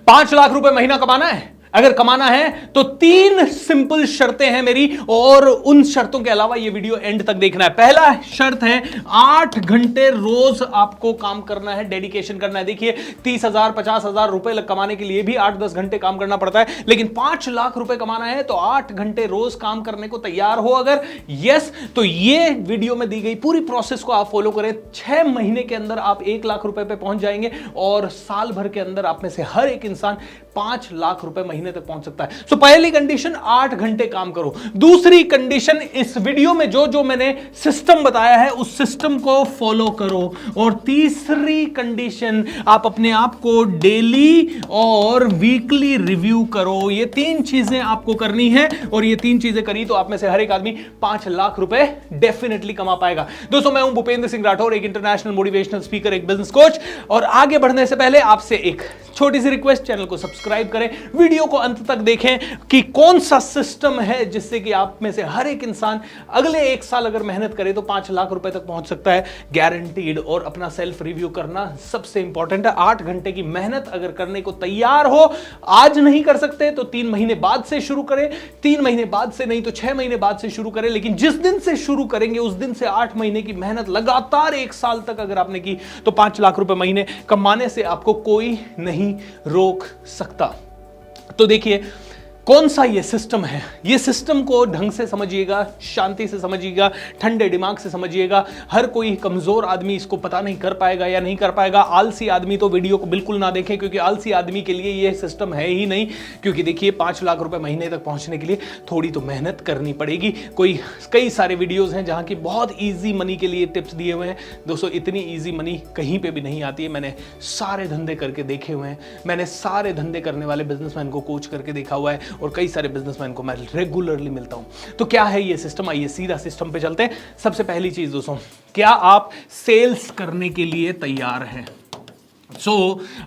5 लाख रुपए महीना कमाना है? अगर कमाना है तो 3 सिंपल शर्तें हैं मेरी, और उन शर्तों के अलावा ये वीडियो एंड तक देखना है। पहला शर्त है 8 घंटे रोज आपको काम करना है, डेडिकेशन करना है। देखिए 30,000 50,000 रुपए कमाने के लिए भी 8-10 घंटे काम करना पड़ता है, लेकिन 5 लाख रुपए कमाना है तो 8 घंटे रोज काम करने को तैयार हो अगर, यस, तो ये वीडियो में दी गई पूरी प्रोसेस को आप फॉलो करें। 6 महीने के अंदर आप 1 लाख रुपए पे पहुंच जाएंगे, और साल भर के अंदर आप में से हर एक इंसान 5 लाख रुपए महीने तक पहुंच सकता है। सो पहली कंडीशन 8 घंटे काम करो। दूसरी कंडीशन, इस वीडियो में जो जो मैंने सिस्टम बताया है उस सिस्टम को फॉलो करो। और तीसरी कंडीशन, आप अपने आप को डेली और वीकली रिव्यू करो। ये 3 चीजें आपको करनी है, और ये 3 चीजें करी तो आप में से हर एक आदमी 5 लाख रुपए डेफिनेटली कमा पाएगा। दोस्तों, मैं हूं भूपेंद्र सिंह राठौर, एक इंटरनेशनल मोटिवेशनल स्पीकर, एक बिजनेस कोच। और आगे बढ़ने से पहले आपसे एक छोटी सी रिक्वेस्ट, चैनल को सब्सक्राइब करें, वीडियो को अंत तक देखें कि कौन सा सिस्टम है जिससे कि आप में से हर एक इंसान अगले 1 साल अगर मेहनत करे तो 5 लाख रुपए तक पहुंच सकता है, गारंटीड। और अपना सेल्फ रिव्यू करना सबसे इंपॉर्टेंट है। 8 घंटे की मेहनत अगर करने को तैयार हो, आज नहीं कर सकते तो 3 महीने बाद से शुरू करें, 3 महीने बाद से नहीं तो 6 महीने बाद से शुरू करें, लेकिन जिस दिन से शुरू करेंगे उस दिन से 8 महीने की मेहनत लगातार 1 साल तक अगर आपने की तो 5 लाख रुपए महीने कमाने से आपको कोई नहीं रोक सकता। तो देखिए कौन सा ये सिस्टम है। ये सिस्टम को ढंग से समझिएगा, शांति से समझिएगा, ठंडे दिमाग से समझिएगा। हर कोई कमजोर आदमी इसको पता नहीं कर पाएगा या नहीं कर पाएगा। आलसी आदमी तो वीडियो को बिल्कुल ना देखें, क्योंकि आलसी आदमी के लिए ये सिस्टम है ही नहीं। क्योंकि देखिए 5 लाख रुपए महीने तक पहुंचने के लिए थोड़ी तो मेहनत करनी पड़ेगी। कई सारे वीडियोज हैं जहां की बहुत ईजी मनी के लिए टिप्स दिए हुए हैं। दोस्तों, इतनी ईजी मनी कहीं पर भी नहीं आती है। मैंने सारे धंधे करके देखे हुए हैं, मैंने सारे धंधे करने वाले बिजनेसमैन को कोच करके देखा हुआ है, और कई सारे बिजनेसमैन को मैं रेगुलरली मिलता हूं। तो क्या है ये सिस्टम? आइए सीधा सिस्टम पे चलते हैं। सबसे पहली चीज दोस्तों, क्या आप सेल्स करने के लिए तैयार हैं?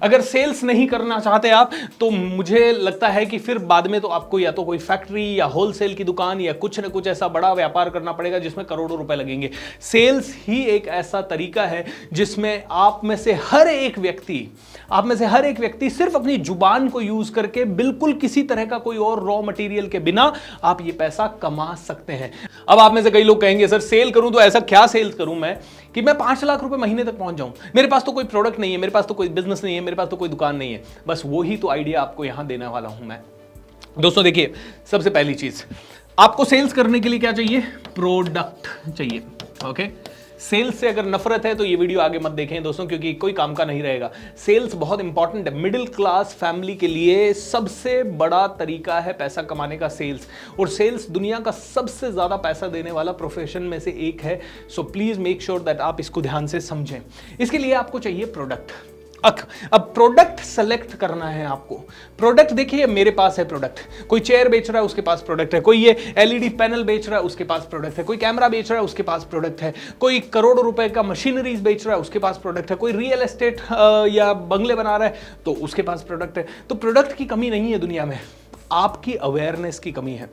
अगर सेल्स नहीं करना चाहते आप, तो मुझे लगता है कि फिर बाद में तो आपको या तो कोई फैक्ट्री या होलसेल की दुकान या कुछ ना कुछ ऐसा बड़ा व्यापार करना पड़ेगा जिसमें करोड़ों रुपए लगेंगे। सेल्स ही एक ऐसा तरीका है जिसमें आप में से हर एक व्यक्ति सिर्फ अपनी जुबान को यूज करके, बिल्कुल किसी तरह का कोई और रॉ मटेरियल के बिना आप ये पैसा कमा सकते हैं। अब आप में से कई लोग कहेंगे, सर सेल करूं तो ऐसा क्या सेल्स करूं मैं कि मैं 5 लाख रुपए महीने तक पहुंच जाऊं? मेरे पास तो कोई प्रोडक्ट नहीं है, मेरे पास तो कोई बिजनेस नहीं है, मेरे पास तो कोई दुकान नहीं है। बस वो ही तो आइडिया आपको यहां देने वाला हूं मैं। दोस्तों देखिए, सबसे पहली चीज, आपको सेल्स करने के लिए क्या चाहिए? प्रोडक्ट चाहिए। ओके, सेल्स से अगर नफरत है तो ये वीडियो आगे मत देखें दोस्तों, क्योंकि कोई काम का नहीं रहेगा। सेल्स बहुत इंपॉर्टेंट है। मिडिल क्लास फैमिली के लिए सबसे बड़ा तरीका है पैसा कमाने का सेल्स, और सेल्स दुनिया का सबसे ज्यादा पैसा देने वाला प्रोफेशन में से एक है। So please make sure that आप इसको ध्यान से समझें। इसके लिए आपको चाहिए प्रोडक्ट। अब प्रोडक्ट सेलेक्ट करना है आपको। प्रोडक्ट देखिए, मेरे पास है प्रोडक्ट, कोई चेयर बेच रहा है उसके पास प्रोडक्ट है, कोई ये एलईडी पैनल बेच रहा है उसके पास प्रोडक्ट है, कोई कैमरा बेच रहा है उसके पास प्रोडक्ट है, कोई करोड़ों रुपए का मशीनरीज बेच रहा है उसके पास प्रोडक्ट है, कोई रियल एस्टेट या बंगले बना रहा है तो उसके पास प्रोडक्ट है। तो प्रोडक्ट की कमी नहीं है दुनिया में, आपकी अवेयरनेस की कमी है।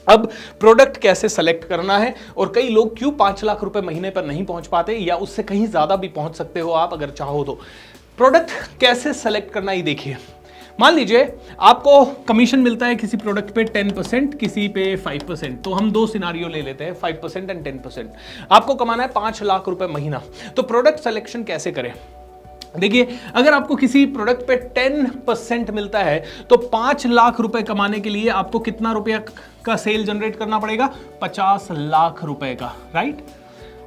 अब प्रोडक्ट कैसे सेलेक्ट करना है, और कई लोग क्यों 5 लाख रुपए महीने पर नहीं पहुंच पाते, या उससे कहीं ज्यादा भी पहुंच सकते हो आप अगर चाहो तो। प्रोडक्ट कैसे सेलेक्ट करना ही देखिए। मान लीजिए आपको कमीशन मिलता है किसी प्रोडक्ट पे 10%, किसी पे 5%। तो हम 2 सिनारियो ले लेते हैं, 5% एंड 10%। आपको कमाना है 5 लाख रुपए महीना, तो प्रोडक्ट सिलेक्शन कैसे करें? देखिए, अगर आपको किसी प्रोडक्ट पे 10% मिलता है तो 5 लाख रुपए कमाने के लिए आपको कितना रुपया का सेल जनरेट करना पड़ेगा? 50 लाख रुपए का, राइट?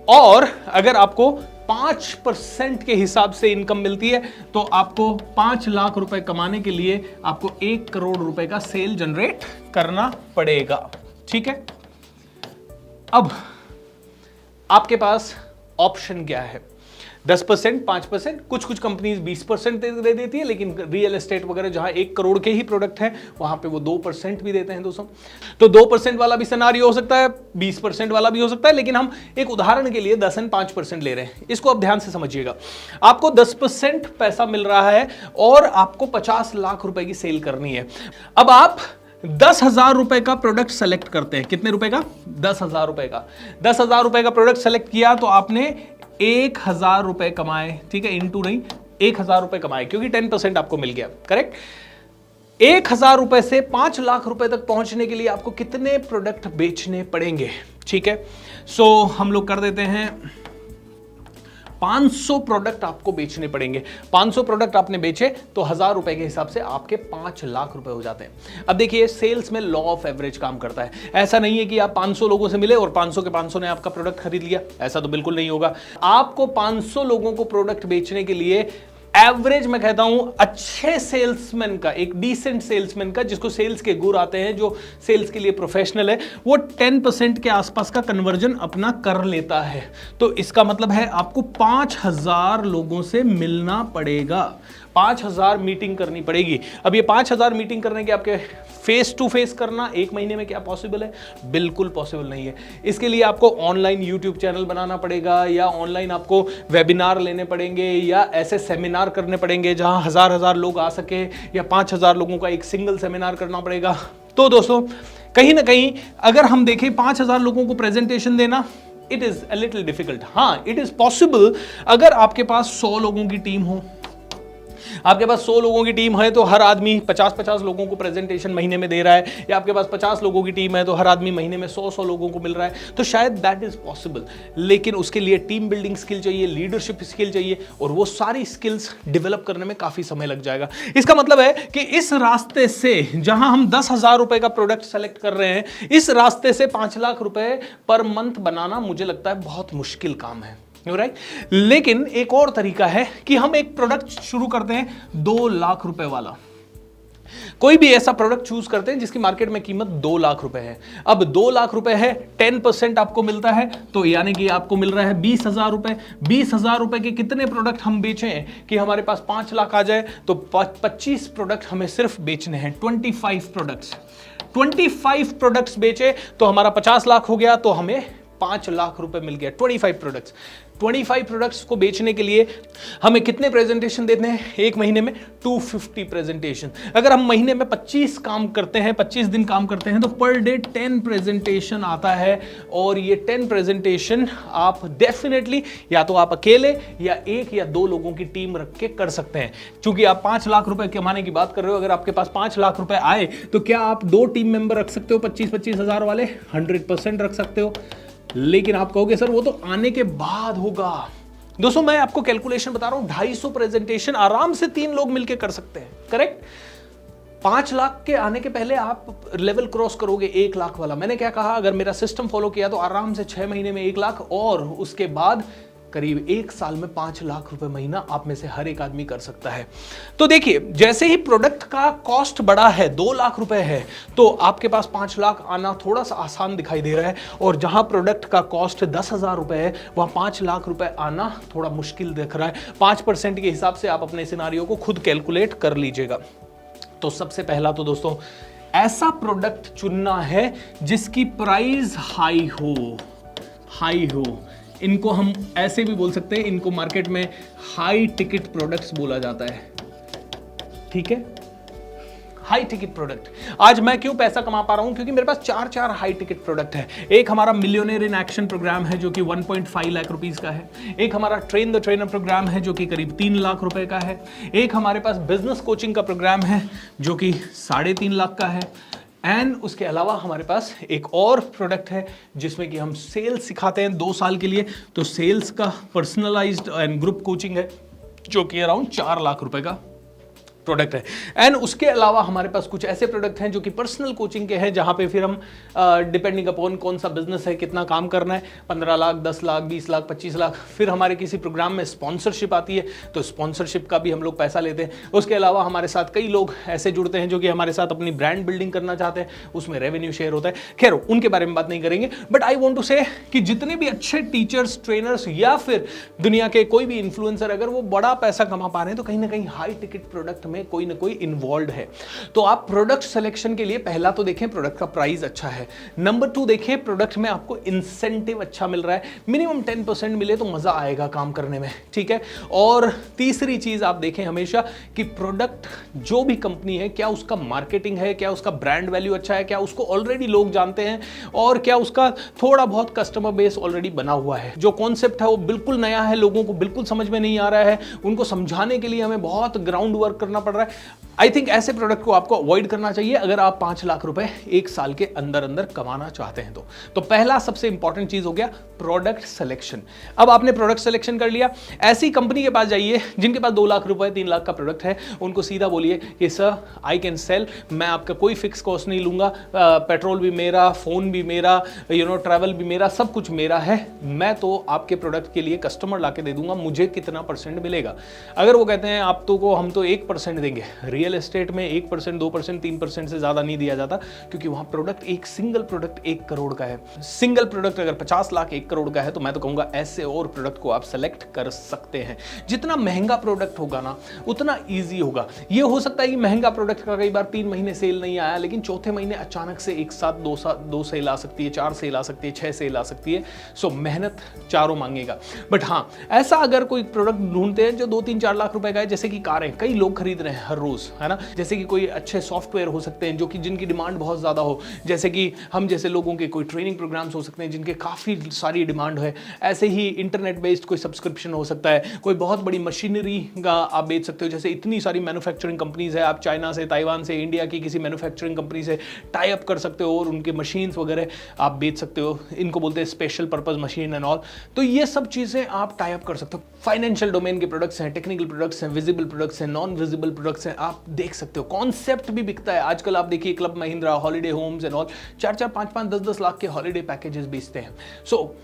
और अगर आपको 5% के हिसाब से इनकम मिलती है तो आपको 5 लाख रुपए कमाने के लिए आपको 1 करोड़ रुपए का सेल जनरेट करना पड़ेगा। ठीक है, अब आपके पास ऑप्शन क्या है? 10%, 5%, कुछ कंपनीज 20% दे देती है, लेकिन रियल एस्टेट वगैरह जहां 1 करोड़ के ही प्रोडक्ट है वहां पे वो 2% भी देते हैं दोस्तों। तो 2% वाला भी सिनेरियो हो सकता है, 20% वाला भी हो सकता है, लेकिन हम एक उदाहरण के लिए 10 एंड 5% ले रहे हैं। इसको आप ध्यान से समझिएगा। आपको 10% पैसा मिल रहा है और आपको 50 लाख रुपए की सेल करनी है। अब आप 10,000 रुपए का प्रोडक्ट सेलेक्ट करते हैं। कितने रुपए का? 10,000 रुपए का। 10,000 रुपए का प्रोडक्ट सेलेक्ट किया तो आपने 1,000 रुपए कमाए, ठीक है, इंटू नहीं 1000 रुपए कमाए, क्योंकि 10% आपको मिल गया, करेक्ट। 1000 रुपए से 5 लाख रुपए तक पहुंचने के लिए आपको कितने प्रोडक्ट बेचने पड़ेंगे? ठीक है, सो हम लोग कर देते हैं 500 प्रोडक्ट आपको बेचने पड़ेंगे। 500 प्रोडक्ट आपने बेचे तो 1000 रुपए के हिसाब से आपके 5 लाख रुपए हो जाते हैं। अब देखिए, सेल्स में लॉ ऑफ एवरेज काम करता है। ऐसा नहीं है कि आप 500 लोगों से मिले और 500 के 500 ने आपका प्रोडक्ट खरीद लिया, ऐसा तो बिल्कुल नहीं होगा। आपको 500 लोगों को प्रोडक्ट बेचने के लिए एवरेज, मैं कहता हूं अच्छे सेल्समैन का, एक डिसेंट सेल्समैन का, जिसको सेल्स के गुर आते हैं, जो सेल्स के लिए प्रोफेशनल है, वो 10% के आसपास का कन्वर्जन अपना कर लेता है। तो इसका मतलब है आपको 5000 लोगों से मिलना पड़ेगा, 5000 मीटिंग करनी पड़ेगी। अब ये 5000 मीटिंग करने के आपके फेस टू फेस करना 1 महीने में क्या पॉसिबल है? बिल्कुल पॉसिबल नहीं है। इसके लिए आपको ऑनलाइन यूट्यूब चैनल बनाना पड़ेगा, या ऑनलाइन आपको वेबिनार लेने पड़ेंगे, या ऐसे सेमिनार करने पड़ेंगे जहां हजार लोग आ सके, या 5000 लोगों का एक सिंगल सेमिनार करना पड़ेगा। तो दोस्तों, कहीं ना कहीं अगर हम देखें 5000 लोगों को प्रेजेंटेशन देना, it is a little difficult. हाँ, इट इज पॉसिबल अगर आपके पास 100 लोगों की टीम हो। आपके पास 100 लोगों की टीम है तो हर आदमी 50-50 लोगों को प्रेजेंटेशन महीने में दे रहा है, या आपके पास 50 लोगों की टीम है तो हर आदमी महीने में 100 लोगों को मिल रहा है, तो शायद दैट इज पॉसिबल। लेकिन उसके लिए टीम बिल्डिंग स्किल चाहिए, लीडरशिप स्किल चाहिए, और वो सारी स्किल्स डेवलप करने में काफी समय लग जाएगा। इसका मतलब है कि इस रास्ते से, जहां हम 10,000 रुपए का प्रोडक्ट सेलेक्ट कर रहे हैं, इस रास्ते से 5 लाख रुपए पर मंथ बनाना मुझे लगता है बहुत मुश्किल काम है, राइट। लेकिन एक और तरीका है कि हम एक प्रोडक्ट शुरू करते हैं 2 लाख रुपए वाला। कोई भी ऐसा प्रोडक्ट चूज करते हैं जिसकी मार्केट में कीमत 2 लाख रुपए है। अब 2 लाख रुपए है, 10% आपको मिलता है, तो यानी कि आपको मिल रहा है 20,000 रुपए। 20,000 रुपए के कितने प्रोडक्ट हम बेचें कि हमारे पास 5 लाख आ जाए? तो 25 प्रोडक्ट हमें सिर्फ बेचने हैं, 25 प्रोडक्ट्स। 25 प्रोडक्ट्स बेचे तो हमारा 50 लाख हो गया, तो हमें 5 लाख रुपए मिल गया। 25 प्रोडक्ट्स, 25 प्रोडक्ट्स को बेचने के लिए हमें कितने प्रेजेंटेशन देने हैं? एक महीने में 250 प्रेजेंटेशन। अगर हम महीने में 25 काम करते हैं, 25 दिन काम करते हैं, तो पर डे 10 प्रेजेंटेशन आता है। और ये 10 प्रेजेंटेशन आप डेफिनेटली या तो आप अकेले या 1 या 2 लोगों की टीम रख के कर सकते हैं। क्योंकि आप 5 लाख रुपए कमाने की बात कर रहे हो, अगर आपके पास 5 लाख रुपए आए तो क्या आप 2 टीम मेंबर रख सकते हो 25-25 हजार वाले? 100% रख सकते हो। लेकिन आप कहोगे सर वो तो आने के बाद होगा। दोस्तों, मैं आपको कैलकुलेशन बता रहा हूं, 250 प्रेजेंटेशन आराम से 3 लोग मिलकर कर सकते हैं, करेक्ट। 5 लाख के आने के पहले आप लेवल क्रॉस करोगे 1 लाख वाला। मैंने क्या कहा? अगर मेरा सिस्टम फॉलो किया तो आराम से 6 महीने में 1 लाख, और उसके बाद करीब 1 साल में 5 लाख रुपए महीना आप में से हर एक आदमी कर सकता है। तो देखिए, जैसे ही प्रोडक्ट का कॉस्ट बढ़ा है, 2 लाख रुपए है, तो आपके पास 5 लाख आना थोड़ा सा आसान दिखाई दे रहा है। और जहां प्रोडक्ट का कॉस्ट 10,000 रुपए है, वहां 5 लाख रुपए आना थोड़ा मुश्किल दिख रहा है। 5% के हिसाब से आप अपने सिनारियो को खुद कैलकुलेट कर लीजिएगा। तो सबसे पहला तो दोस्तों, ऐसा प्रोडक्ट चुनना है जिसकी प्राइस हाई हो। इनको हम ऐसे भी बोल सकते हैं, इनको मार्केट में हाई टिकट प्रोडक्ट्स बोला जाता है, ठीक है। High ticket product. आज मैं क्यों पैसा कमा पा रहा हूं? क्योंकि मेरे पास 4 हाई टिकट प्रोडक्ट है। एक हमारा मिलियनेयर इन एक्शन प्रोग्राम है जो कि 1.5 लाख रुपीस का है। एक हमारा ट्रेन द ट्रेनर प्रोग्राम है जो कि करीब 3 लाख रुपए का है। एक हमारे पास बिजनेस कोचिंग का प्रोग्राम है जो कि 3.5 लाख का है। एंड उसके अलावा हमारे पास एक और प्रोडक्ट है जिसमें कि हम सेल्स सिखाते हैं 2 साल के लिए। तो सेल्स का पर्सनलाइज्ड एंड ग्रुप कोचिंग है जो कि अराउंड 4 लाख रुपए का प्रोडक्ट है। एंड उसके अलावा हमारे पास कुछ ऐसे प्रोडक्ट हैं जो कि पर्सनल कोचिंग के हैं, जहां पे फिर हम डिपेंडिंग अपॉन कौन सा बिजनेस है, कितना काम करना है, 15 लाख, 10 लाख, 20 लाख, 25 लाख। फिर हमारे किसी प्रोग्राम में स्पॉन्सरशिप आती है तो स्पॉन्सरशिप का भी हम लोग पैसा लेते हैं। उसके अलावा हमारे साथ कई लोग ऐसे जुड़ते हैं जो कि हमारे साथ अपनी ब्रांड बिल्डिंग करना चाहते हैं, उसमें रेवेन्यू शेयर होता है। खैर, उनके बारे में बात नहीं करेंगे, बट आई वॉन्ट टू से कि जितने भी अच्छे टीचर्स, ट्रेनर्स या फिर दुनिया के कोई भी इन्फ्लुएंसर अगर वो बड़ा पैसा कमा पा रहे हैं तो कहीं ना कहीं हाई टिकट प्रोडक्ट में कोई ना कोई इन्वॉल्व है। तो आप प्रोडक्ट सिलेक्शन के लिए पहला तो देखें प्रोडक्ट का प्राइस अच्छा है, नंबर 2 देखें प्रोडक्ट में आपको इंसेंटिव अच्छा मिल रहा है, मिनिमम 10% मिले तो मजा आएगा काम करने में, ठीक है। और तीसरी चीज आप देखें हमेशा कि प्रोडक्ट जो भी कंपनी है क्या उसका मार्केटिंग है, क्या उसका ब्रांड वैल्यू अच्छा है, क्या उसको ऑलरेडी लोग जानते हैं और क्या उसका थोड़ा बहुत कस्टमर बेस ऑलरेडी बना हुआ है। जो कॉन्सेप्ट है वो बिल्कुल नया है, लोगों को बिल्कुल समझ में नहीं आ रहा है, उनको समझाने के लिए हमें बहुत ग्राउंड वर्क करना पड़ रहा है। आई थिंक ऐसे प्रोडक्ट को आपको अवॉइड करना चाहिए अगर आप 5 लाख रुपए एक साल के अंदर अंदर कमाना चाहते हैं तो पहला सबसे इंपॉर्टेंट चीज हो गया प्रोडक्ट सिलेक्शन। अब आपने प्रोडक्ट सिलेक्शन कर लिया, ऐसी कंपनी के पास जाइए जिनके पास 2 लाख रुपए 3 लाख का प्रोडक्ट है, उनको सीधा बोलिए कि सर आई कैन सेल, मैं आपका कोई फिक्स कॉस्ट नहीं लूंगा, पेट्रोल भी मेरा, फोन भी मेरा, ट्रैवल भी मेरा, सब कुछ मेरा है, मैं तो आपके प्रोडक्ट के लिए कस्टमर ला के दे दूंगा, मुझे कितना % मिलेगा। अगर वो कहते हैं आप तो को हम तो 1% देंगे, रियल एस्टेट में 1%, 2%, 3% से ज्यादा नहीं दिया जाता, क्योंकि वहां प्रोडक्ट एक सिंगल प्रोडक्ट 1 करोड़ का है। सिंगल प्रोडक्ट अगर 50 लाख 1 करोड़ का है तो मैं तो कहूंगा ऐसे और प्रोडक्ट को आप सेलेक्ट कर सकते हैं। जितना महंगा प्रोडक्ट होगा ना उतना ईजी होगा। यह हो सकता है कि महंगा प्रोडक्ट का कई बार 3 महीने सेल नहीं आया, लेकिन चौथे महीने अचानक से एक साथ 2 सेल आ सकती है, 4 सेल आ सकती है, 6 सेल आ सकती है। सो मेहनत चारों मांगेगा। बट हाँ, ऐसा अगर कोई प्रोडक्ट ढूंढते हैं जो 2-3-4 लाख रुपए का है, जैसे कि कारें कई लोग खरीद रहे हैं हर रोज, है ना, जैसे कि कोई अच्छे सॉफ्टवेयर हो सकते हैं जो कि जिनकी डिमांड बहुत ज्यादा हो, जैसे कि हम जैसे लोगों के कोई ट्रेनिंग प्रोग्राम्स हो सकते हैं जिनके काफी सारी डिमांड है, ऐसे ही इंटरनेट बेस्ड कोई सब्सक्रिप्शन हो सकता है, कोई बहुत बड़ी मशीनरी का आप बेच सकते हो, जैसे इतनी सारी मैन्युफैक्चरिंग कंपनीज है, आप चाइना से, ताइवान से, इंडिया की किसी मैन्युफैक्चरिंग कंपनी से टाई अप कर सकते हो और उनके मशीन्स वगैरह आप बेच सकते हो, इनको बोलते हैं special purpose machine and all. तो ये सब चीजें आप टाई अप कर सकते हो। फाइनेंशियल डोमेन के प्रोडक्ट्स हैं, टेक्निकल प्रोडक्ट्स हैं, विजिबल प्रोडक्ट्स हैं, नॉन विजिबल प्रोडक्ट्स हैं, आप देख सकते हो। कॉन्सेप्ट भी बिकता है आजकल, आप देखिए club Mahindra, holiday homes and all 4-4, 5-5, 10-10 lakh के हॉलिडे पैकेजेस बेचते हैं। So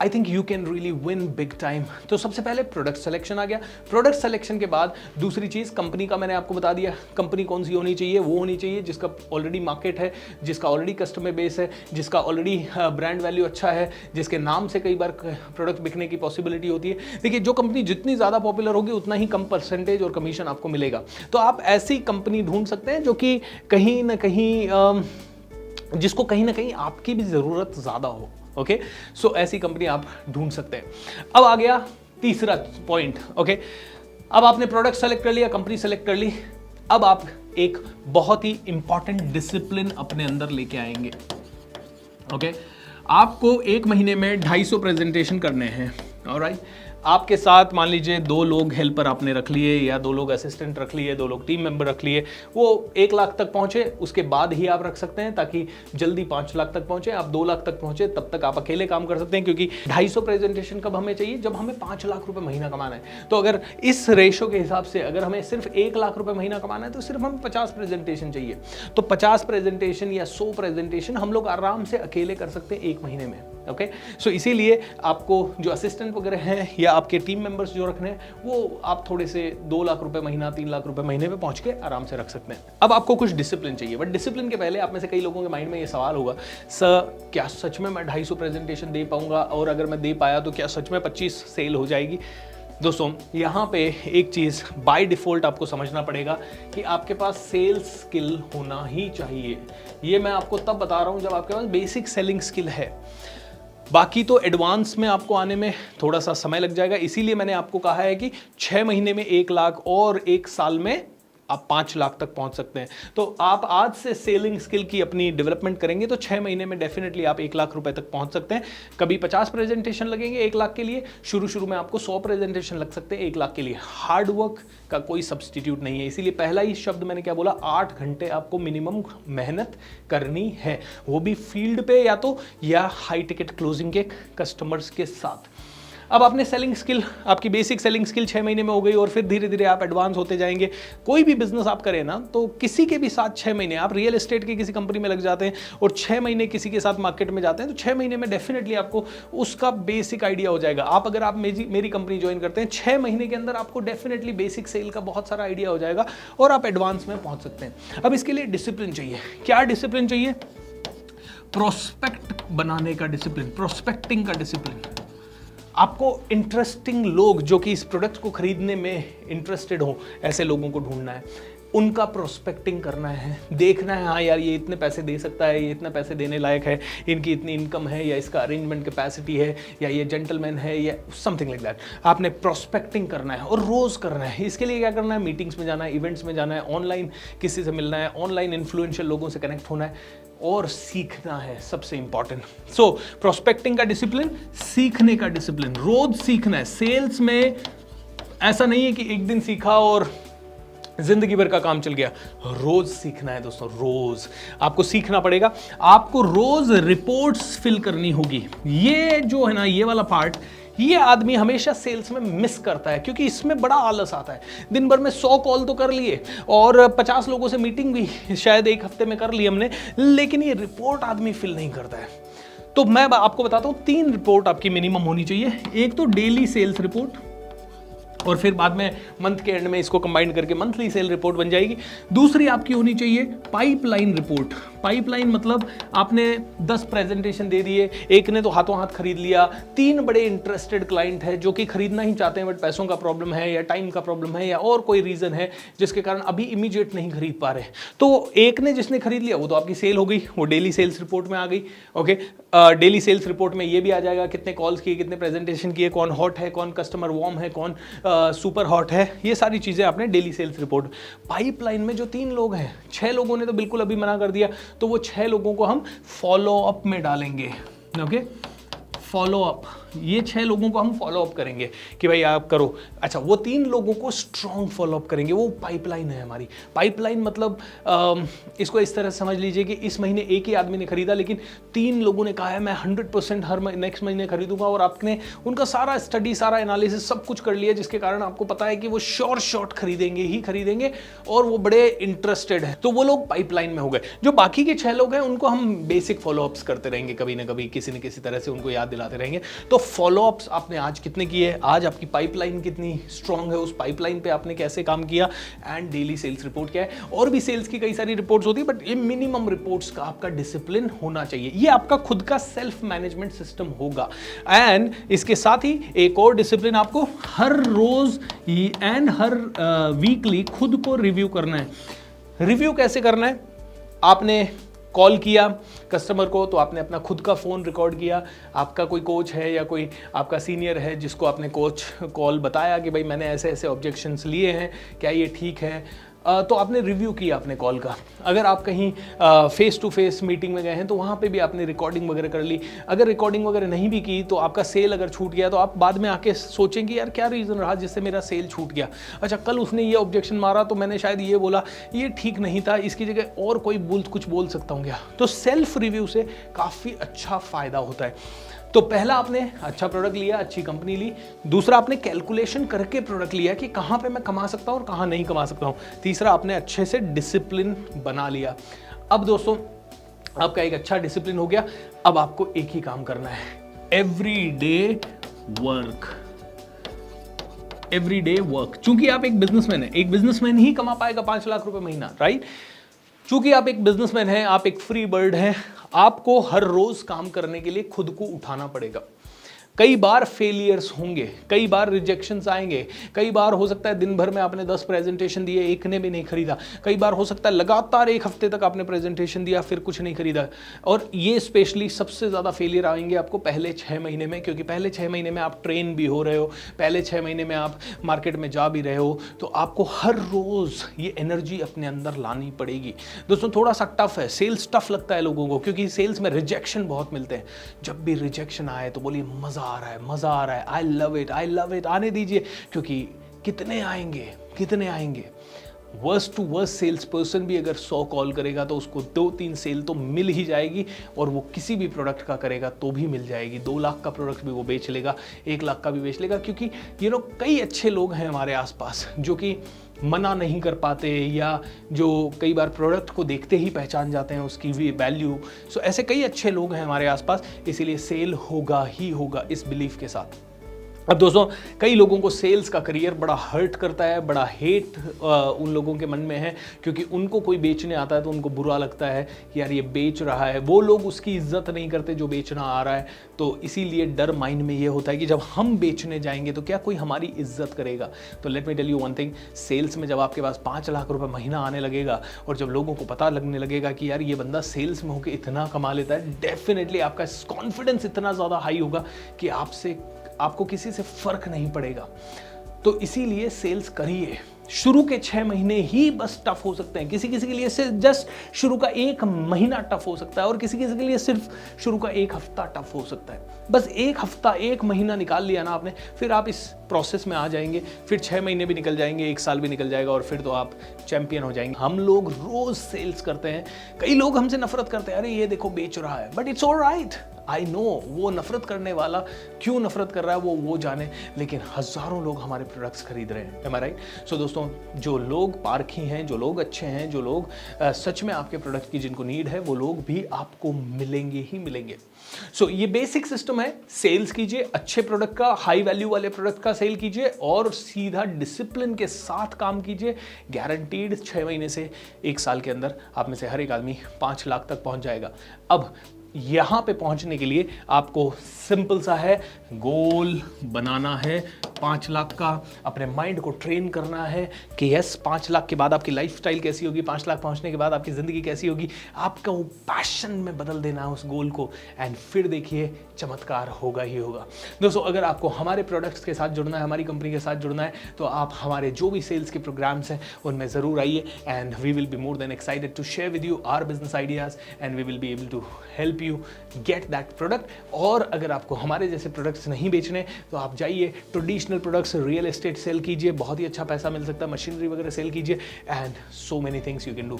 I think you can really win big time. तो सबसे पहले प्रोडक्ट सिलेक्शन आ गया। प्रोडक्ट सिलेक्शन के बाद दूसरी चीज कंपनी का मैंने आपको बता दिया, कंपनी कौन सी होनी चाहिए, वो होनी चाहिए जिसका ऑलरेडी मार्केट है, जिसका ऑलरेडी कस्टमर बेस है, जिसका ऑलरेडी ब्रांड वैल्यू अच्छा है, जिसके नाम से कई बार प्रोडक्ट बिकने की पॉसिबिलिटी होती है। देखिए, जो कंपनी जितनी ज्यादा पॉपुलर होगी उतना ही कम परसेंटेज और कमीशन आपको मिलेगा। तो आप ऐसी कंपनी ढूंढ सकते हैं जो कि कहीं ना कहीं जिसको कहीं ना कहीं आपकी भी जरूरत ज्यादा हो। ओके, सो ऐसी कंपनी आप ढूंढ सकते हैं। अब आ गया तीसरा पॉइंट। ओके, अब आपने प्रोडक्ट सेलेक्ट कर लिया, कंपनी सेलेक्ट कर ली, अब आप एक बहुत ही इंपॉर्टेंट डिसिप्लिन अपने अंदर लेके आएंगे। ओके, आपको 1 महीने में 250 प्रेजेंटेशन करने हैं। ऑलराइट, आपके साथ मान लीजिए 2 लोग हेल्पर आपने रख लिए, या 2 लोग असिस्टेंट रख लिए, 2 लोग टीम मेंबर रख लिए, वो 1 लाख तक पहुंचे, उसके बाद ही आप रख सकते हैं ताकि जल्दी 5 लाख तक पहुंचे। आप 2 लाख तक पहुंचे तब तक आप अकेले काम कर सकते हैं, क्योंकि 250 प्रेजेंटेशन कब हमें चाहिए, जब हमें 5 लाख रुपए महीना कमाना है। तो अगर इस रेशो के हिसाब से अगर हमें सिर्फ 1 लाख रुपए महीना कमाना है तो सिर्फ हमें 50 प्रेजेंटेशन चाहिए। तो 50 प्रेजेंटेशन या 100 प्रेजेंटेशन हम लोग आराम से अकेले कर सकते हैं 1 महीने में। ओके, सो इसीलिए आपको जो असिस्टेंट वगैरह हैं या आपके टीम मेंबर्स जो रखने हैं, वो आप थोड़े से 2 लाख रुपए महीना, 3 लाख रुपए महीने में पहुंच के आराम से रख सकते हैं। अब आपको कुछ डिसिप्लिन चाहिए, बट डिसिप्लिन के पहले आप में से कई लोगों के माइंड में ये सवाल होगा, सर क्या सच में मैं 250 प्रेजेंटेशन दे पाऊंगा, और अगर मैं दे पाया तो क्या सच में 25 सेल हो जाएगी? दोस्तों, यहाँ पे एक चीज बाय डिफॉल्ट आपको समझना पड़ेगा कि आपके पास सेल्स स्किल होना ही चाहिए। ये मैं आपको तब बता रहा हूँ जब आपके पास बेसिक सेलिंग स्किल है, बाकी तो एडवांस में आपको आने में थोड़ा सा समय लग जाएगा। इसीलिए मैंने आपको कहा है कि 6 महीने में 1 लाख और 1 साल में आप 5 लाख तक पहुंच सकते हैं। तो आप आज से सेलिंग स्किल की अपनी डेवलपमेंट करेंगे तो 6 महीने में डेफिनेटली आप 1 लाख रुपए तक पहुंच सकते हैं। कभी 50 प्रेजेंटेशन लगेंगे 1 लाख के लिए, शुरू में आपको 100 प्रेजेंटेशन लग सकते हैं 1 लाख के लिए। हार्ड वर्क का कोई सब्सटीट्यूट नहीं है। इसीलिए पहला ही शब्द मैंने क्या बोला, 8 घंटे आपको मिनिमम मेहनत करनी है, वो भी फील्ड पे या हाई टिकट क्लोजिंग के कस्टमर्स के साथ। अब आपने सेलिंग स्किल, आपकी बेसिक सेलिंग स्किल 6 महीने में हो गई, और फिर धीरे धीरे आप एडवांस होते जाएंगे। कोई भी बिजनेस आप करें ना, तो किसी के भी साथ 6 महीने, आप रियल एस्टेट की किसी कंपनी में लग जाते हैं और 6 महीने किसी के साथ मार्केट में जाते हैं, तो 6 महीने में डेफिनेटली आपको उसका बेसिक आइडिया हो जाएगा। अगर आप मेरी कंपनी ज्वाइन करते हैं, 6 महीने के अंदर आपको डेफिनेटली बेसिक सेल का बहुत सारा आइडिया हो जाएगा और आप एडवांस में पहुंच सकते हैं। अब इसके लिए डिसिप्लिन चाहिए। क्या डिसिप्लिन चाहिए? प्रोस्पेक्ट बनाने का डिसिप्लिन, प्रोस्पेक्टिंग का डिसिप्लिन। आपको इंटरेस्टिंग लोग जो कि इस प्रोडक्ट को खरीदने में इंटरेस्टेड हो, ऐसे लोगों को ढूंढना है। उनका प्रोस्पेक्टिंग करना है, देखना है हाँ यार ये इतने पैसे दे सकता है, ये इतने पैसे देने लायक है, इनकी इतनी इनकम है, या इसका अरेंजमेंट कैपेसिटी है, या ये जेंटलमैन है, या समथिंग लाइक दैट। आपने प्रोस्पेक्टिंग करना है और रोज़ करना है। इसके लिए क्या करना है, मीटिंग्स में जाना है, इवेंट्स में जाना है, ऑनलाइन किसी से मिलना है, ऑनलाइन इन्फ्लुएंशियल लोगों से कनेक्ट होना है और सीखना है, सबसे इंपॉर्टेंट। सो प्रोस्पेक्टिंग का डिसिप्लिन, सीखने का डिसिप्लिन, रोज सीखना है। सेल्स में ऐसा नहीं है कि एक दिन सीखा और जिंदगी भर का काम चल गया, रोज सीखना है दोस्तों, रोज आपको सीखना पड़ेगा। आपको रोज रिपोर्ट्स फिल करनी होगी। ये जो है ना, ये वाला पार्ट, ये आदमी हमेशा सेल्स में मिस करता है, क्योंकि इसमें बड़ा आलस आता है। दिन भर में 100 कॉल तो कर लिए और 50 लोगों से मीटिंग भी शायद एक हफ्ते में कर ली हमने, लेकिन ये रिपोर्ट आदमी फिल नहीं करता है। तो मैं आपको बताता हूं 3 रिपोर्ट आपकी मिनिमम होनी चाहिए। एक तो डेली सेल्स रिपोर्ट, और फिर बाद में मंथ के एंड में इसको कंबाइन करके मंथली सेल रिपोर्ट बन जाएगी। दूसरी आपकी होनी चाहिए पाइपलाइन रिपोर्ट। पाइपलाइन मतलब आपने 10 प्रेजेंटेशन दे दिए, एक ने तो हाथों हाथ खरीद लिया, 3 बड़े इंटरेस्टेड क्लाइंट है जो कि खरीदना ही चाहते हैं बट पैसों का प्रॉब्लम है, या टाइम का प्रॉब्लम है, या और कोई रीजन है जिसके कारण अभी इमीडिएट नहीं खरीद पा रहे। तो एक ने जिसने खरीद लिया वो तो आपकी सेल हो गई, वो डेली सेल्स रिपोर्ट में आ गई। ओके, डेली सेल्स रिपोर्ट में ये भी आ जाएगा कितने कॉल्स किए, कितने प्रेजेंटेशन किए, कौन हॉट है, कौन कस्टमर वार्म है, कौन सुपर हॉट है, ये सारी चीजें आपने डेली सेल्स रिपोर्ट। पाइपलाइन में जो 3 लोग हैं, 6 लोगों ने तो बिल्कुल अभी मना कर दिया, तो वो 6 लोगों को हम फॉलो अप में डालेंगे। ओके, फॉलो अप, ये 6 लोगों को हम फॉलो अप करेंगे कि भाई आप करो। अच्छा, वो 3 लोगों को स्ट्रॉन्ग फॉलो अप करेंगे, वो पाइपलाइन है हमारी। पाइपलाइन मतलब इसको इस तरह समझ लीजिए कि इस महीने एक ही आदमी ने खरीदा, लेकिन 3 लोगों ने कहा है मैं 100% हर नेक्स्ट महीने खरीदूंगा, और आपने उनका सारा स्टडी, सारा एनालिसिस सब कुछ कर लिया, जिसके कारण आपको पता है कि वो श्योर शॉट खरीदेंगे ही खरीदेंगे और वो बड़े इंटरेस्टेड है, तो वो लोग पाइपलाइन में हो गए। जो बाकी के 6 लोग हैं उनको हम बेसिक फॉलोअप्स करते रहेंगे, कभी ना कभी किसी न किसी तरह से उनको याद दिलाते रहेंगे। तो फॉलोअप्स आपने आज कितने किए, आज आपकी पाइपलाइन कितनी स्ट्रांग है, उस पाइपलाइन पे आपने कैसे काम किया, एंड डेली सेल्स रिपोर्ट क्या है। और भी सेल्स की कई सारी रिपोर्ट्स होती है, बट ये मिनिमम रिपोर्ट्स का आपका डिसिप्लिन होना चाहिए। ये आपका खुद का सेल्फ मैनेजमेंट सिस्टम होगा। एंड इसके साथ ही एक और डिसिप्लिन आपको हर रोज एंड हर वीकली खुद को रिव्यू करना है। रिव्यू कैसे करना है, आपने कॉल किया कस्टमर को तो आपने अपना खुद का फ़ोन रिकॉर्ड किया, आपका कोई कोच है या कोई आपका सीनियर है जिसको आपने कोच कॉल बताया कि भाई मैंने ऐसे ऐसे ऑब्जेक्शंस लिए हैं, क्या ये ठीक है, तो आपने रिव्यू किया अपने कॉल का। अगर आप कहीं फेस टू फेस मीटिंग में गए हैं तो वहाँ पे भी आपने रिकॉर्डिंग वगैरह कर ली। अगर रिकॉर्डिंग वगैरह नहीं भी की तो आपका सेल अगर छूट गया तो आप बाद में आके सोचेंगे यार क्या रीज़न रहा जिससे मेरा सेल छूट गया। अच्छा, कल उसने ये ऑब्जेक्शन मारा तो मैंने शायद ये बोला, ये ठीक नहीं था, इसकी जगह और कोई कुछ बोल सकता हूँ क्या। तो सेल्फ रिव्यू से काफ़ी अच्छा फ़ायदा होता है। तो पहला आपने अच्छा प्रोडक्ट लिया, अच्छी कंपनी ली। दूसरा आपने कैलकुलेशन करके प्रोडक्ट लिया कि कहाँ पे मैं कमा सकता हूँ और कहाँ नहीं कमा सकता हूँ। तीसरा आपने अच्छे से डिसिप्लिन बना लिया। अब दोस्तों आपका एक अच्छा डिसिप्लिन हो गया, अब आपको एक ही काम करना है, एवरीडे वर्क। Everyday work. चूंकि आप एक बिजनेसमैन हैं, एक बिजनेसमैन ही कमा पाएगा 5 लाख रुपए महीना, राइट। चूंकि आप एक बिजनेसमैन हैं, आप एक फ्री बर्ड हैं, आपको हर रोज काम करने के लिए खुद को उठाना पड़ेगा। कई बार फेलियर्स होंगे, कई बार रिजेक्शंस आएंगे, कई बार हो सकता है दिन भर में आपने 10 प्रेजेंटेशन दिए, एक ने भी नहीं खरीदा। कई बार हो सकता है लगातार 1 हफ्ते तक आपने प्रेजेंटेशन दिया फिर कुछ नहीं खरीदा। और ये स्पेशली सबसे ज़्यादा फेलियर आएंगे आपको पहले 6 महीने में, क्योंकि पहले 6 महीने में आप ट्रेन भी हो रहे हो, पहले 6 महीने में आप मार्केट में जा भी रहे हो, तो आपको हर रोज़ ये एनर्जी अपने अंदर लानी पड़ेगी। दोस्तों थोड़ा सा टफ है, सेल्स टफ लगता है लोगों को, क्योंकि सेल्स में रिजेक्शन बहुत मिलते हैं। जब भी रिजेक्शन आए तो बोलिए मज़ा आ रहा है, मज़ा आ रहा है, आई लव इट, आने दीजिए, क्योंकि कितने आएंगे। Worst to worst sales person भी अगर 100 कॉल करेगा तो उसको 2-3 सेल तो मिल ही जाएगी, और वो किसी भी प्रोडक्ट का करेगा तो भी मिल जाएगी। 2 लाख का प्रोडक्ट भी वो बेच लेगा, 1 लाख का भी बेच लेगा, क्योंकि कई अच्छे लोग हैं हमारे आसपास जो कि मना नहीं कर पाते, या जो कई बार प्रोडक्ट को देखते ही पहचान जाते हैं उसकी भी वैल्यू। सो ऐसे कई अच्छे लोग हैं हमारे आसपास, इसीलिए सेल होगा ही होगा इस बिलीफ के साथ। अब दोस्तों, कई लोगों को सेल्स का करियर बड़ा हर्ट करता है, बड़ा हेट उन लोगों के मन में है, क्योंकि उनको कोई बेचने आता है तो उनको बुरा लगता है कि यार ये बेच रहा है, वो लोग उसकी इज्जत नहीं करते जो बेचना आ रहा है। तो इसीलिए डर माइंड में ये होता है कि जब हम बेचने जाएंगे तो क्या कोई हमारी इज्जत करेगा। तो let me tell you one thing, sales में जब आपके पास 5 लाख रुपए महीना आने लगेगा और जब लोगों को पता लगने लगेगा कि यार ये बंदा सेल्स में होकर इतना कमा लेता है, डेफिनेटली आपका कॉन्फिडेंस इतना ज़्यादा हाई होगा कि आपको किसी से फर्क नहीं पड़ेगा। तो इसीलिए सेल्स करिए। शुरू के 6 महीने ही बस टफ हो सकते हैं, किसी किसी के लिए सिर्फ जस्ट शुरू का 1 महीना टफ हो सकता है और किसी किसी के लिए सिर्फ शुरू का 1 हफ्ता टफ हो सकता है। बस 1 हफ्ता 1 महीना निकाल लिया ना आपने, फिर आप इस प्रोसेस में आ जाएंगे, फिर 6 महीने भी निकल जाएंगे, 1 साल भी निकल जाएगा और फिर तो आप चैंपियन हो जाएंगे। हम लोग रोज सेल्स करते हैं, कई लोग हमसे नफरत करते हैं, अरे ये देखो बेच रहा है, but it's alright, I know वो नफरत करने वाला क्यों नफरत कर रहा है वो जाने, लेकिन हजारों लोग हमारे प्रोडक्ट्स खरीद रहे हैं। एम आई राइट? सो दोस्तों, जो लोग पारखी हैं, जो लोग अच्छे हैं, जो लोग सच में आपके प्रोडक्ट की जिनको नीड है, वो लोग भी आपको मिलेंगे ही मिलेंगे। सो ये बेसिक सिस्टम है, सेल्स कीजिए अच्छे प्रोडक्ट का, हाई वैल्यू वाले प्रोडक्ट का सेल कीजिए और सीधा डिसिप्लिन के साथ काम कीजिए। गारंटीड 6 महीने से 1 साल के अंदर आप में से हर एक आदमी 5 लाख तक पहुंच जाएगा। अब यहां पे पहुंचने के लिए आपको सिंपल सा है, गोल बनाना है 5 लाख का, अपने माइंड को ट्रेन करना है कि यस 5 लाख के बाद आपकी लाइफस्टाइल कैसी होगी, 5 लाख पहुंचने के बाद आपकी ज़िंदगी कैसी होगी, आपका वो पैशन में बदल देना है उस गोल को, एंड फिर देखिए चमत्कार होगा ही होगा। दोस्तों, अगर आपको हमारे प्रोडक्ट्स के साथ जुड़ना है, हमारी कंपनी के साथ जुड़ना है, तो आप हमारे जो भी सेल्स के प्रोग्राम्स हैं उनमें ज़रूर आइए, and we will be more than excited to share with you our business ideas and we will be able to help you get that product. और अगर आपको हमारे जैसे प्रोडक्ट्स नहीं बेचने तो आप जाइए traditional products, real estate sale कीजिए, बहुत ही अच्छा पैसा मिल सकता है, मशीनरी वगैरह सेल कीजिए, and so many things you can do.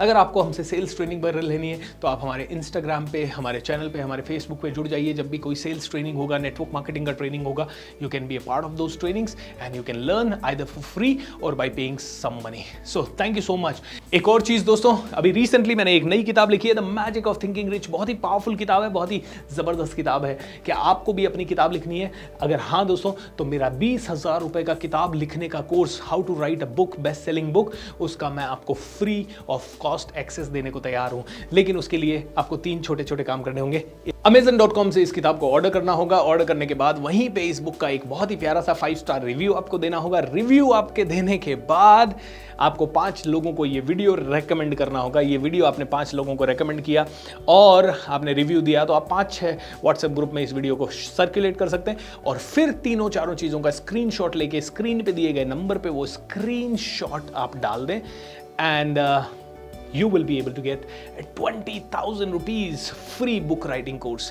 अगर आपको हमसे सेल्स ट्रेनिंग वगैरह लेनी है तो आप हमारे इंस्टाग्राम पे, हमारे चैनल पे, हमारे फेसबुक पे जुड़ जाइए। जब भी कोई सेल्स ट्रेनिंग होगा, नेटवर्क मार्केटिंग का ट्रेनिंग होगा, you can be a part of those trainings and you can learn either for free और by paying some money. So thank you so much. एक और चीज दोस्तों, अभी रिसेंटली मैंने एक नई किताब लिखी है, the magic of thinking rich. बहुत ही पावरफुल किताब है, बहुत ही जबरदस्त किताब है। क्या आपको भी अपनी किताब लिखनी है? अगर हाँ दोस्तों, तो मेरा 20,000 रुपए का किताब लिखने का course, how to write a book, best selling book, उसका मैं आपको फ्री ऑफ कॉस्ट एक्सेस देने को तैयार हूं। लेकिन उसके लिए आपको 3 छोटे छोटे काम करने होंगे। Amazon.com से इस किताब को ऑर्डर करना होगा। ऑर्डर करने के बाद वहीं पे इस बुक का एक बहुत ही प्यारा सा 5 स्टार रिव्यू आपको देना होगा। रिव्यू आपके देने के बाद आपको 5 लोगों को ये वीडियो रेकमेंड करना होगा। ये वीडियो आपने 5 लोगों को रेकमेंड किया और आपने रिव्यू दिया, तो आप 5-6 व्हाट्सएप ग्रुप में इस वीडियो को सर्कुलेट कर सकते हैं और फिर 3-4 चीज़ों का स्क्रीनशॉट लेके स्क्रीन पे दिए गए नंबर पे वो स्क्रीनशॉट आप डाल दें and you will be able to get a 20,000 rupees free book writing course.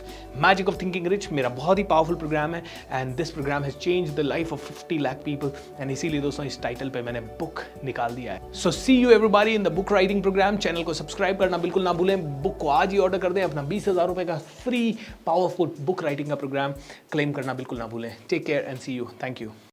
Magic of Thinking Rich मेरा बहुत ही पावरफुल प्रोग्राम है and this program has changed the life of 50 lakh people and इसीलिए दोस्तों इस title पे मैंने book निकाल दिया है। So see you everybody in the book writing program। Channel को सब्सक्राइब करना बिल्कुल ना भूलें। बुक को आज ही ऑर्डर कर दें। अपना 20,000 रुपए का फ्री पावरफुल बुक राइटिंग का प्रोग्राम क्लेम करना बिल्कुल ना भूलें। Take care and see you. Thank you.